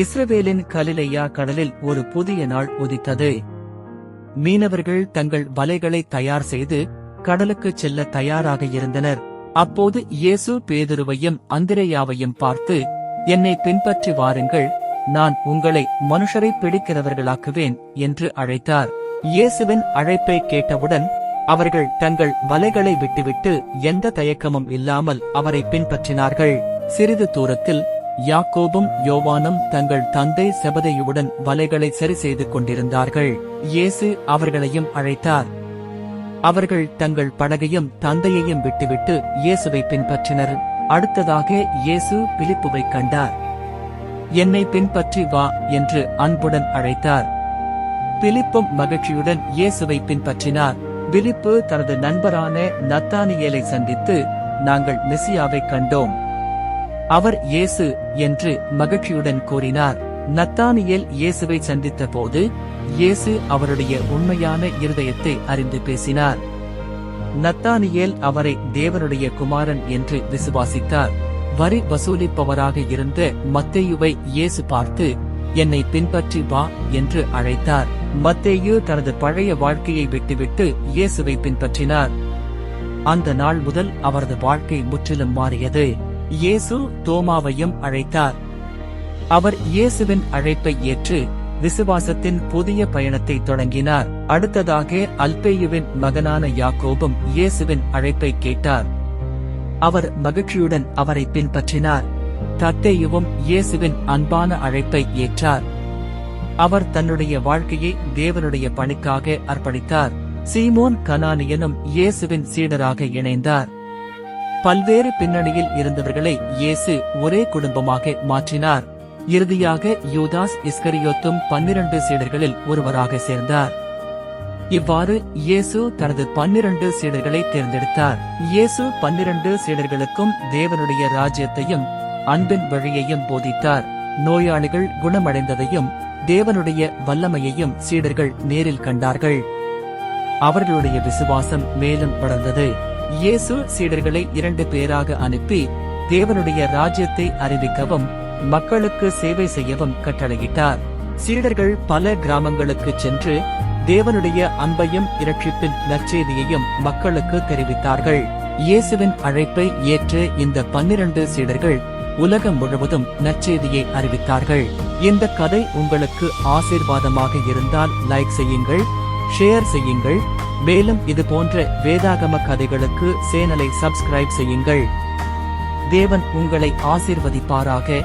இஸ்ரவேலின் கலிலேயா கடலில் ஒரு புதிய நாள் உதித்தது. மீனவர்கள் தங்கள் வலைகளை தயார் செய்து கடலுக்குச் செல்ல தயாராக இருந்தனர். அப்போது இயேசு பேதுருவையும் அந்திரேயாவையும் பார்த்து, என்னை பின்பற்றி வாருங்கள், நான் உங்களை மனுஷரை பிடிக்கிறவர்களாக்குவேன் என்று அழைத்தார். இயேசுவின் அழைப்பை கேட்டவுடன் அவர்கள் தங்கள் வலைகளை விட்டுவிட்டு எந்த தயக்கமும் இல்லாமல் அவரை பின்பற்றினார்கள். சிறிது தூரத்தில் யாக்கோபும் யோவானும் தங்கள் தந்தை செபதேயுவுடன் வலைகளை சரி செய்து கொண்டிருந்தார்கள். இயேசு அவர்களையும் அழைத்தார். அவர்கள் தங்கள் படகையும் தந்தையையும் விட்டுவிட்டு இயேசுவை பின்பற்றினர். அடுத்ததாக இயேசு பிலிப்புவை கண்டார். என்னை பின்பற்றி வா என்று அன்புடன் அழைத்தார். பிலிப்பும் மகிழ்ச்சியுடன் இயேசுவை பின்பற்றினார். பிலிப்பு தனது நண்பரான நத்தானியேலை சந்தித்து, நாங்கள் மெசியாவை கண்டோம், அவர் இயேசு என்று மகிழ்ச்சியுடன் கூறினார். நத்தானியேல் இயேசுவை சந்தித்த போது இயேசு அவருடைய உண்மையான இருதயத்தை அறிந்து பேசினார். நத்தானியேல் அவரை தேவனுடைய குமாரன் என்று விசுவாசித்தார். வரி வசூலிப்பவராக இருந்த மத்தேயுவை இயேசு பார்த்து, என்னை பின்பற்றி வா என்று அழைத்தார். மத்தேயு தனது பழைய வாழ்க்கையை விட்டுவிட்டு இயேசுவை பின்பற்றினார். அந்த நாள் முதல் அவரது வாழ்க்கை முற்றிலும் மாறியது. இயேசு தோமாவையும் அழைத்தார். அவர் இயேசுவின் அழைப்பை ஏற்று விசுவாசத்தின் புதிய பயணத்தை தொடங்கினார். அடுத்ததாக அல்பேயுவின் மகனான யாக்கோபும் இயேசுவின் அழைப்பை கேட்டார். அவர் மகிழ்ச்சியுடன் அவரை பின்பற்றினார். தத்தேயுவும் இயேசுவின் அன்பான அழைப்பை ஏற்றார். அவர் தன்னுடைய வாழ்க்கையை தேவனுடைய பணிக்காக அர்ப்பணித்தார். சீமோன் கனானியனும் இயேசுவின் சீடராக இணைந்தார். பல்வேறு பின்னணியில் இருந்தவர்களை இயேசு ஒரே குடும்பமாக மாற்றினார். இறுதியாக யூதாஸ் இஸ்கரியோத்தும் 12 சீடர்களில் ஒருவராக சேர்ந்தார். இவ்வாறு இயேசு தனது 12 சீடர்களை தேர்ந்தெடுத்தார். இயேசு 12 சீடர்களுக்கும் தேவனுடைய ராஜ்யத்தையும் அன்பின் வழியையும் போதித்தார். நோயாளிகள் குணமடைந்ததையும் தேவனுடைய வல்லமையையும் சீடர்கள் நேரில் கண்டார்கள். அவர்களுடைய விசுவாசம் மேலும் வளர்ந்தது. இயேசு சீடர்களை 2 பேராக அனுப்பி தேவனுடைய ராஜ்யத்தை அறிவிக்கவும் மக்களுக்கு சேவை செய்யவும் கட்டளையிட்டார். சீடர்கள் பல கிராமங்களுக்கு சென்று தேவனுடைய அன்பையும் இரட்சிப்பின் நற்செய்தியையும் மக்களுக்கு தெரிவித்தார்கள். இயேசுவின் அழைப்பை ஏற்று இந்த 12 சீடர்கள் உலகம் முழுவதும் நற்செய்தியை அறிவித்தார்கள். இந்த கதை உங்களுக்கு ஆசீர்வாதமாக இருந்தால் லைக் செய்யுங்கள், ஷேர் செய்யுங்கள். மேலும் இது போன்ற வேதாகம கதைகளுக்கு சேனலை சப்ஸ்கிரைப் செய்யுங்கள். தேவன் உங்களை ஆசீர்வதிப்பாராக.